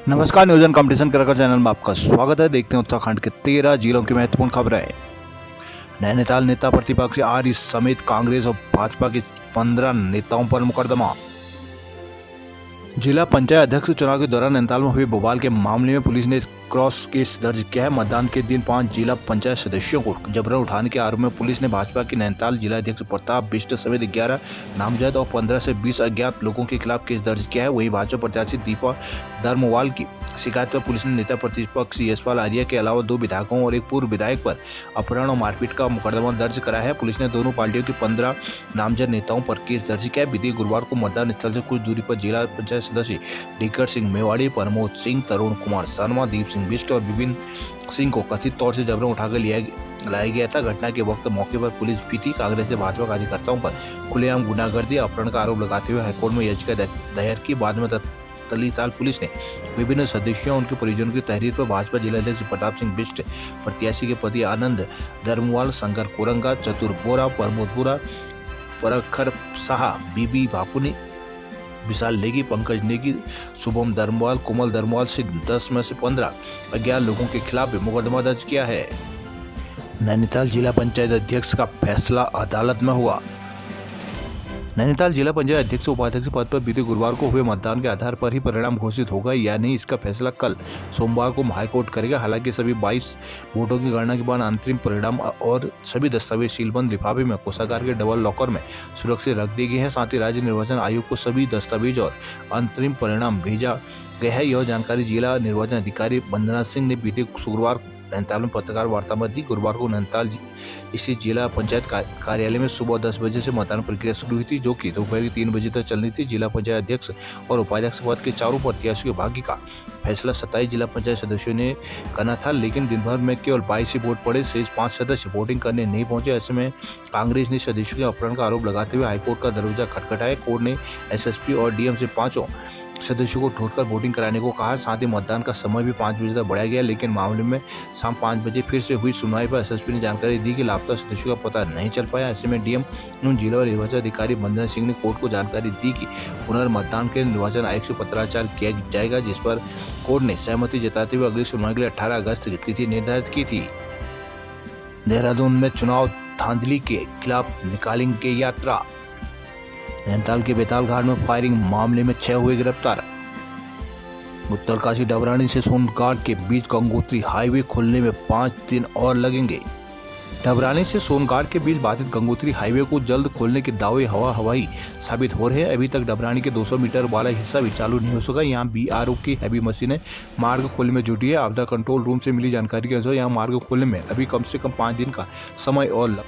नमस्कार, news competition cracker channel में आपका स्वागत है। देखते हैं उत्तराखंड के 13 जिलों की महत्वपूर्ण खबरें। नैनीताल नेता प्रतिपक्ष आर्य समेत कांग्रेस और भाजपा के 15 नेताओं पर मुकदमा। जिला पंचायत अध्यक्ष चुनाव के दौरान नैनीताल में हुए बवाल के मामले में पुलिस ने क्रॉस केस दर्ज किया है। मतदान के दिन 5 जिला पंचायत सदस्यों को जबरन उठाने के आरोप में पुलिस ने भाजपा के नैनीताल जिला अध्यक्ष प्रताप बिष्ट समेत 11 नामजद और 15 से 20 अज्ञात लोगों के खिलाफ केस दर्ज किया है। वहीं भाजपा प्रत्याशी दीपा धर्मवाल की शिकायत पर पुलिस ने नेता प्रतिपक्ष यशपाल आर्य के अलावा 2 विधायकों और एक पूर्व विधायक पर अपहरण और मारपीट का मुकदमा दर्ज करा है। पुलिस ने दोनों पार्टियों के 15 नामजद नेताओं पर केस दर्ज किया है। बीते गुरुवार को मतदान स्थल से कुछ दूरी पर जिला पंचायत सदस्य डीकर सिंह मेवाड़ी, प्रमोद सिंह, तरुण कुमार शर्मा, दीप सिंह बिष्ट और विपिन सिंह को कथित तौर से जबरन उठाकर लाया गया था। घटना के वक्त मौके पर पुलिस भी थी। कांग्रेस ने भाजपा कार्यकर्ताओं पर खुलेआम गुंडागर्दी अपहरण का आरोप लगाते हुए हाईकोर्ट में याचिका दायर की। बाद में तलीताल पुलिस ने विभिन्न सदस्यों और उनके परिजनों की तहरीर पर भाजपा जिलाध्यक्ष प्रताप सिंह बिष्ट, प्रत्याशी के पति आनंद धर्मवाल, शंकर कोरंगा, चतुर बोरा, प्रमोद बोरा, परखर साहा, बीबी बापुनी, विशाल नेगी, पंकज नेगी, शुभम धर्मवाल, कोमल धर्मवाल से 10 में से 15 अज्ञात लोगों के खिलाफ मुकदमा दर्ज किया है। नैनीताल जिला पंचायत अध्यक्ष का फैसला अदालत में हुआ। नैनीताल जिला पंचायत अध्यक्ष उपाध्यक्ष पद पर बीते गुरुवार को हुए मतदान के आधार पर ही परिणाम घोषित होगा या नहीं, इसका फैसला कल सोमवार को हाईकोर्ट करेगा। हालांकि सभी 22 वोटों की गणना के बाद अंतरिम परिणाम और सभी दस्तावेज सीलबंद लिफाफे में कोषागार के डबल लॉकर में सुरक्षित रख दिए गए हैं। साथ ही राज्य निर्वाचन आयोग को सभी दस्तावेज और अंतरिम परिणाम भेजा गया है। यह जानकारी जिला निर्वाचन अधिकारी वंदना सिंह ने बीते शुक्रवार नैनीताल में पत्रकार वार्ता में दी। गुरुवार को नैनीताल इसी जिला पंचायत कार्यालय में सुबह 10 बजे से मतदान प्रक्रिया शुरू हुई थी, जो कि दोपहर 3 बजे तक चलनी थी। जिला पंचायत अध्यक्ष और उपाध्यक्ष पद के चारों प्रत्याशियों के भाग्य का फैसला 27 जिला पंचायत सदस्यों ने करना था, लेकिन दिन भर में केवल 22 ही वोट पड़े। शेष 5 सदस्य वोटिंग करने नहीं पहुंचे। ऐसे में कांग्रेस ने सदस्यों के अपहरण का आरोप लगाते हुए हाईकोर्ट का दरवाजा खटखटाया। कोर्ट ने एसएसपी और डीएम से 5 सदस्यों को ढूंढकर वोटिंग कराने को कहा। साथ ही मतदान का समय भी 5 बजे तक बढ़ाया गया, लेकिन मामले में शाम 5 बजे फिर से हुई सुनवाई पर एसएसपी ने जानकारी दी कि लापता सदस्यों का पता नहीं चल पाया। ऐसे में डीएम जिला निर्वाचन अधिकारी वंदना सिंह ने कोर्ट को जानकारी दी कि पुनर्मतदान के निर्वाचन आयोग से पत्राचार किया जाएगा, जिस पर कोर्ट ने सहमति जताते हुए अगली सुनवाई के लिए 18 अगस्त की तिथि निर्धारित की थी। देहरादून में चुनाव धांधली के खिलाफ निकालेंगे यात्रा। नैनीताल के बेताल घाट में फायरिंग मामले में 6 हुए गिरफ्तार। उत्तरकाशी डबरानी से सोनगाड़ के बीच गंगोत्री हाईवे खुलने में 5 दिन और लगेंगे। डबरानी से सोनगाड़ के बीच बाधित गंगोत्री हाईवे को जल्द खोलने के दावे हवाई साबित हो रहे हैं। अभी तक डबरानी के 200 मीटर वाला हिस्सा भी चालू नहीं हो सका। यहाँ बीआरओ की हैवी मशीनें मार्ग खोलने में जुटी है। आपदा कंट्रोल रूम से मिली जानकारी के अनुसार यहाँ मार्ग खोलने में अभी कम से कम 5 दिन का समय और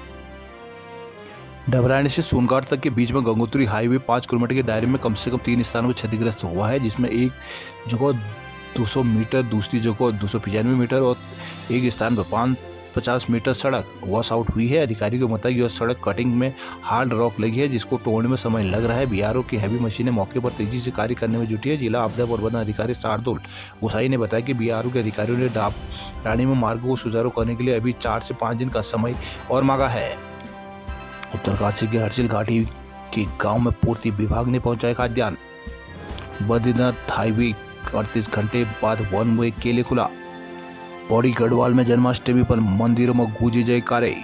डबरानी से सोनगाड़ तक के बीच में गंगोत्री हाईवे 5 किलोमीटर के दायरे में कम से कम 3 स्थानों में क्षतिग्रस्त हुआ है, जिसमें एक जगह 200 मीटर, दूसरी जगह 295 मीटर और एक स्थान पर 550 मीटर सड़क वॉश आउट हुई है। अधिकारियों के मुताबिक यह सड़क कटिंग में हार्ड रॉक लगी है, जिसको तोड़ने में समय लग रहा है। बीआरओ की हैवी मशीनें मौके पर तेजी से कार्य करने में जुटी है। जिला आपदा प्रबंधन अधिकारी शार्दुल गोसाई ने बताया कि बीआरओ के अधिकारियों ने डबरानी में मार्ग को सुचारू करने के लिए अभी 4 से 5 दिन का समय और मांगा है। उत्तरकाशी के हर्षिल घाटी के गांव में पूर्ति विभाग ने पहुंचाया खाद्यान्न। बद्रीनाथ हाईवे 38 घंटे बाद 1 वे के लिए खुला। पौड़ी गढ़वाल में जन्माष्टमी पर मंदिरों में गूंजी जयकारे।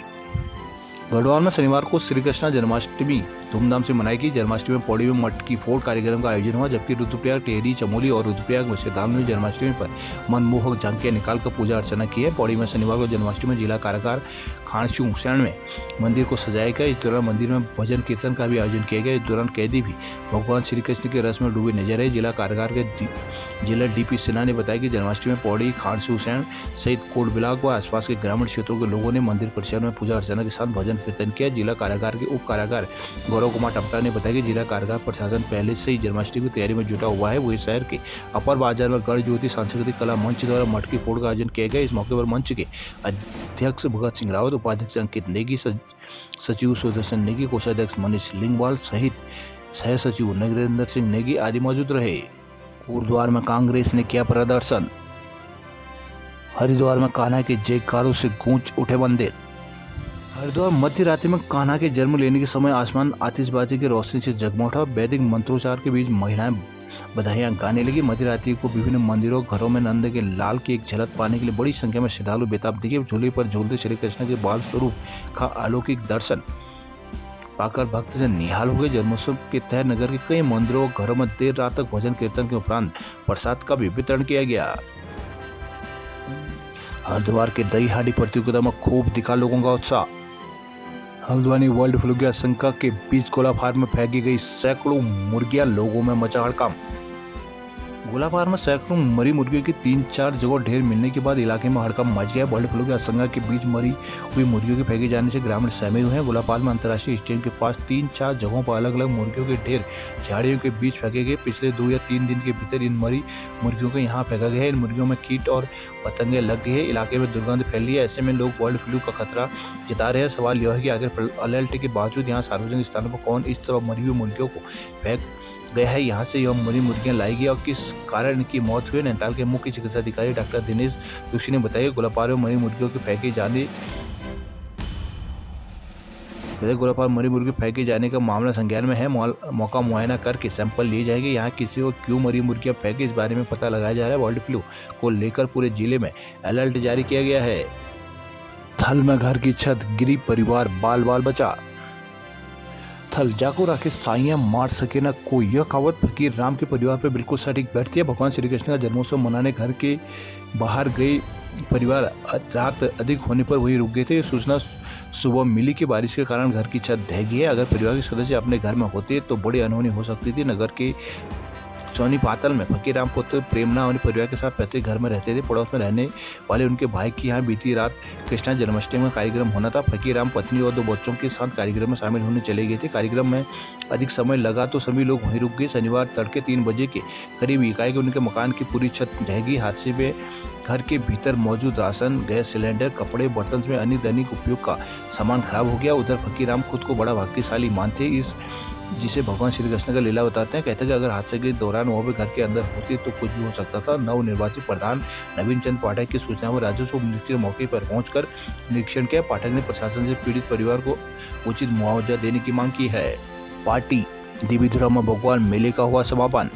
गढ़वाल में शनिवार को श्री कृष्ण जन्माष्टमी धूमधाम से मनाई गई। जन्माष्टमी में पौड़ी में मटकी फोड़ कार्यक्रम का आयोजन हुआ, जबकि रुद्रप्रयाग, टेहरी, चमोली और रुद्रप्रयाग में श्रद्धालुओं ने जन्माष्टमी पर मनमोहक झांकियां निकालकर पूजा अर्चना की है। पौड़ी में शनिवार को जन्माष्टमी में जिला कारागार खानसू शरण में मंदिर को सजाया गया। इस दौरान मंदिर में भजन कीर्तन का भी आयोजन किया गया। इस दौरान कैदी भी भगवान श्री कृष्ण के रस में डूबे नजर आए। जिला कारागार के जिला डीपी सिन्हा ने बताया कि जन्माष्टमी में पौड़ी, खानसू शरण सहित कोटबिलाग व आसपास के ग्रामीण क्षेत्रों के लोगों ने मंदिर परिसर में पूजा अर्चना के साथ भजन कीर्तन किया। जिला कारागार के उप कारागार गौरव कुमार टपटा ने बताया कि जिला कारागार प्रशासन पहले से ही जन्माष्टमी की तैयारी में जुटा हुआ है। वही शहर के अपर बाजार में गढ़ ज्योति सांस्कृतिक कला मंच द्वारा मटकी फोड़ का आयोजन किया गया। इस मौके पर मंच के अध्यक्ष भगत सिंह रावत, उपाध्यक्ष अंकित नेगी, सचिव सुदर्शन नेगी, कोषाध्यक्ष मनीष लिंगवाल सहित सह सचिव नरेंद्र सिंह नेगी आदि मौजूद रहे। हरिद्वार में कांग्रेस ने किया प्रदर्शन। हरिद्वार में कान्हा के जयकारों से गूंज उठे मंदिर। हरिद्वार मध्य रात्रि में कान्हा के जन्म लेने के समय आसमान आतिशबाजी की रोशनी से जगमगा। वैदिक मंत्रोच्चार के बीच महिलाएं बधाइयां गाने लगी। मध्यरात्रि को विभिन्न मंदिरों घरों में नंद के लाल की एक झलक पाने के लिए बड़ी संख्या में श्रद्धालु बेताब दिखे। झूले पर झूलते श्री कृष्ण के बाल स्वरूप का अलौकिक दर्शन पाकर भक्त से निहाल हो गए। जन्मोत्सव के तहत नगर के कई मंदिरों और घरों में देर रात तक भजन कीर्तन के उपरांत प्रसाद का भी वितरण किया गया। हरिद्वार के दही हांडी प्रतियोगिता में खूब दिखा लोगों का उत्साह। हल्द्वानी वर्ल्ड फ्लू की आशंका के बीच गोला फार्म में फेंकी गई सैकड़ों मुर्गियां, लोगों में मचा हड़कंप। गोला फार्म में सैकड़ों मरी मुर्गियों की 3-4 जगह ढेर मिलने के बाद इलाके में हड़कंप मच गया। बर्ड फ्लू की आशंका के बीच मरी हुई मुर्गियों के फेंके जाने से ग्रामीण सहमे हुए हैं। गोला फार्म में अंतर्राष्ट्रीय स्टेडियम के पास 3-4 जगहों पर अलग अलग मुर्गियों के ढेर झाड़ियों के बीच फेंके गए। पिछले 2 या 3 दिन के भीतर इन मरी मुर्गियों को यहाँ फेंका गया है। इन मुर्गियों में कीट और पतंगे लग गए हैं। इलाके में दुर्गंध फैली है। ऐसे में लोग बर्ड फ्लू का खतरा जता रहे हैं। सवाल यह है कि आखिर अलर्ट के बावजूद यहाँ सार्वजनिक स्थानों पर कौन इस तरह मरी हुई मुर्गियों को फेंक गया है। यहाँ से यह मरी मुर्गियां लाई गई और किस कारण इनकी मौत हुई। नैनीताल के मुख्य चिकित्सा अधिकारी डॉक्टर दिनेश जोशी ने बताया गोलापार में मरी मुर्गियों के फेंके जाने का मामला संज्ञान में है। मौका मुआयना करके सैंपल लिए जाएंगे। यहाँ किसी को क्यों मरी मुर्गियां फेंकी इस बारे में पता लगाया जा रहा है। बर्ड फ्लू को लेकर पूरे जिले में अलर्ट जारी किया गया है। थल में घर की छत गिरी, परिवार बाल बाल बचा। थल जाको राखे साइयां मार सके ना कोई, यह कहावत फकीर राम के परिवार पर बिल्कुल सटीक बैठती है। भगवान श्री कृष्ण का जन्मोत्सव मनाने घर के बाहर गए परिवार रात अधिक होने पर वही रुक गए थे। सूचना सुबह मिली कि बारिश के कारण घर की छत ढह गई है। अगर परिवार के सदस्य अपने घर में होते तो बड़ी अनहोनी हो सकती थी। नगर के सोनी पातल में फकीराम पुत्र प्रेमना अपने परिवार के साथ प्रत्येक घर में रहते थे। पड़ोस में रहने वाले उनके भाई की यहाँ बीती रात कृष्णा जन्माष्टमी का कार्यक्रम होना था। फकीराम पत्नी और 2 बच्चों के साथ कार्यक्रम में शामिल होने चले गए थे। कार्यक्रम में अधिक समय लगा तो सभी लोग वहीं रुक गए। शनिवार तड़के 3 बजे के करीब एकाएक उनके मकान की पूरी छत ढह गई। हादसे में घर के भीतर मौजूद राशन, गैस सिलेंडर, कपड़े, बर्तन में अन्य दैनिक उपयोग का सामान खराब हो गया। उधर फकीराम खुद को बड़ा भाग्यशाली मानते इस जिसे भगवान श्री कृष्ण का लीला बताते हैं। कहते हैं कि अगर हादसे के दौरान वो भी घर के अंदर होती तो कुछ भी हो सकता था। नवनिर्वाचित प्रधान नवीन चंद पाठक की सूचना पर राजस्व मंत्री ने मौके पर पहुंचकर निरीक्षण किया। पाठक ने प्रशासन से पीड़ित परिवार को उचित मुआवजा देने की मांग की है। पार्टी देवीधुरा में भगवान मेले का हुआ समापन।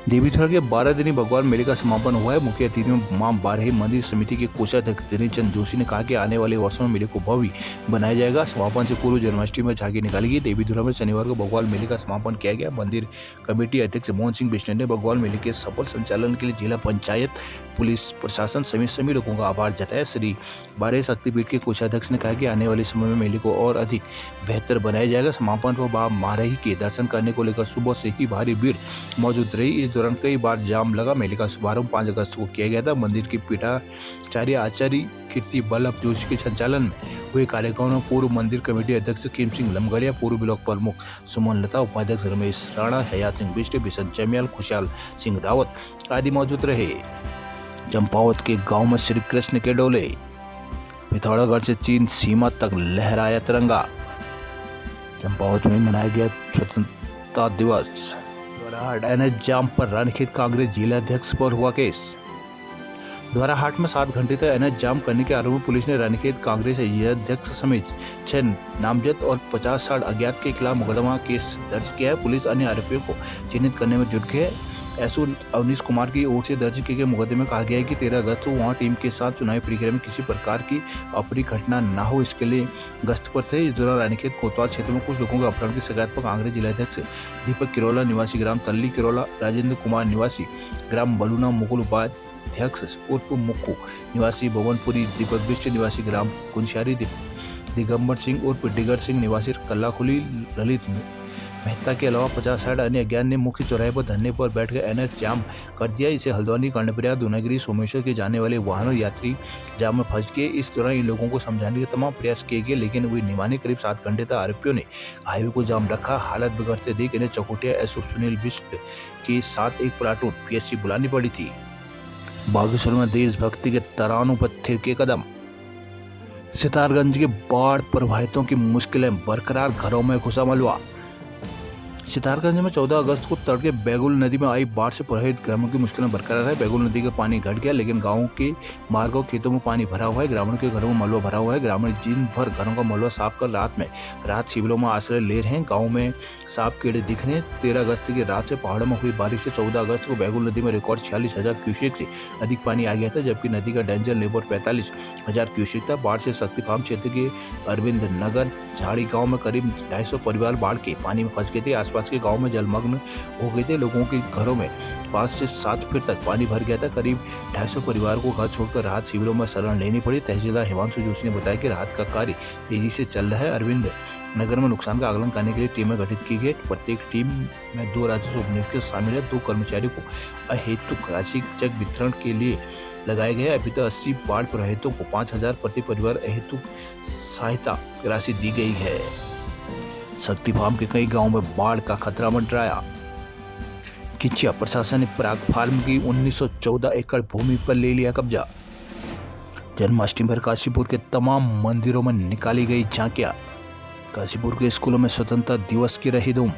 देवीधुरा के 12 दिनी भगवान मेले का समापन हुआ है। मुख्य अतिथि में मां बारही मंदिर समिति के कोषाध्यक्ष दिनेश चंद जोशी ने कहा कि आने वाले वर्षों में मेले को भव्य बनाया जाएगा। समापन से पूर्व जन्माष्टमी में झांकी निकाली गई। देवीधुरा में शनिवार को भगवान मेले का समापन किया गया। मंदिर कमेटी अध्यक्ष मोहन सिंह बिश्नोई ने भगवान मेले के सफल संचालन के लिए जिला पंचायत, पुलिस प्रशासन समेत सभी लोगों का आभार जताया। श्री बारही शक्तिपीठ के कोषाध्यक्ष ने कहा कि आने वाले समय में मेले को और अधिक बेहतर बनाया जाएगा। समापन पर बाबा मारही के दर्शन करने को लेकर सुबह से ही भारी भीड़ मौजूद रही। इस दौरान कई बार जाम लगा। मेले का शुभारंभ 5 अगस्त को किया गया था। मंदिर के पीठाचार्य आचार्य कीर्ति बल्लभ जोशी के संचालन में हुए कार्यक्रम में पूर्व मंदिर कमेटी अध्यक्ष किम सिंह लमगड़िया, पूर्व ब्लॉक प्रमुख सुमन लता, उपाध्यक्ष रमेश राणा, हयात सिंह बिष्ट, बिशन चमियाल, खुशहाल सिंह रावत आदि मौजूद रहे। चंपावत के गांव में श्री कृष्ण के डोले। पिथौरागढ़ से चीन सीमा तक लहराया तिरंगा। चंपावत में मनाया गया स्वतंत्रता दिवस। एनएच जाम पर रानीखेत कांग्रेस जिलाध्यक्ष पर हुआ केस। द्वाराहाट में 7 घंटे तक एनएच जाम करने के आरोप में पुलिस ने रानीखेत कांग्रेस जिलाध्यक्ष समेत 6 नामजद और 50-60 अज्ञात के खिलाफ मुकदमा केस दर्ज किया है। पुलिस अन्य आरोपियों को चिन्हित करने में जुट गई है। एसओ अवनीश कुमार की ओर से दर्ज किए गए मुकदमे में कहा गया है कि 13 अगस्त को वहां टीम के साथ चुनावी प्रक्रिया में किसी प्रकार की अप्रिय घटना न हो, इसके लिए गश्त पर थे। इस दौरान रानीखेत कोतवाल क्षेत्र में कुछ लोगों के अपहरण की शिकायत पर कांग्रेस जिलाध्यक्ष दीपक किरोला निवासी ग्राम तल्ली किरोला, राजेंद्र कुमार निवासी ग्राम बलूना, मुकुल उपाध्यक्ष उर्फ मुक्कू निवासी भवनपुरी, दीपक बिष्ट निवासी ग्राम कुंशारी, दिगंबर सिंह उर्फ डिगर सिंह निवासी कल्लाखुली, ललित मेहता के अलावा 50-60 अन्य अज्ञात ने मुख्य चौराहे पर धरने पर बैठकर एनएच जाम कर दिया। इसे हल्द्वानी, कर्णप्रयाग, दूनागिरी, सोमेश्वर के जाने वाले वाहनों यात्री जाम में फंस गए। इस दौरान इन लोगों को समझाने के तमाम प्रयास किए गए, लेकिन वे निभाने करीब 7 घंटे तक आरोपियों ने हाईवे को जाम रखा। हालत बिगड़ते देख इन्हें चकोटिया एसओ सुनील बिष्ट के साथ एक प्लाटून पीएससी बुलानी पड़ी थी। बागेश्वर में देशभक्ति के तरानों पर थिरके कदम। सितारगंज के बाढ़ प्रभावितों की मुश्किलें बरकरार, घरों में घुसा मलबा। सितारगंज में 14 अगस्त को तड़के बैगुल नदी में आई बाढ़ से प्रभावित ग्रामीणों की मुश्किलें बरकरार है। बैगुल नदी का पानी घट गया, लेकिन गांवों के मार्गों खेतों में पानी भरा हुआ है। ग्रामीणों के घरों में मलबा भरा हुआ है। ग्रामीण दिन भर घरों का मलबा साफ कर रात शिविरों में आश्रय ले रहे हैं। गाँव में सांप कीड़े दिखने। 13 अगस्त की रात से पहाड़ों में हुई बारिश से 14 अगस्त को बैगुल नदी में रिकॉर्ड 46,000 क्यूसेक से अधिक पानी आ गया था, जबकि नदी का डेंजर लेवल 45,000 क्यूसेक था। बाढ़ से शक्ति फार्म क्षेत्र के अरविंद नगर झाड़ी गांव में करीब 250 परिवार बाढ़ के पानी में फंस गए थे। आसपास के गांव में जलमग्न हो गए थे। लोगों के घरों में 5 से 7 फीट तक पानी भर गया था। करीब 250 परिवार को घर छोड़कर राहत शिविरों में शरण लेनी पड़ी। तहसीलदार हिमांशु जोशी ने बताया कि राहत का कार्य तेजी से चल रहा है। अरविंद नगर में नुकसान का आकलन करने के लिए टीमें गठित की गई। प्रत्येक टीम में 2 राजस्व उपनिरीक्षक शामिल है। 2 कर्मचारियों को अहेतुक राशि चेक वितरण के लिए लगाए गए। अभी तक 80 बाढ़ प्रभावितों को 5,000 प्रति परिवार अहेतुक सहायता राशि दी गई है। शक्ति फार्म के कई गांवों में बाढ़ का खतरा मंडराया। किचिया प्रशासन ने पराग फार्म की 1914 एकड़ भूमि पर ले लिया कब्जा। जन्माष्टमी पर काशीपुर के तमाम मंदिरों में निकाली गई झांकियां। काशीपुर के स्कूलों में स्वतंत्रता दिवस की रही धूम।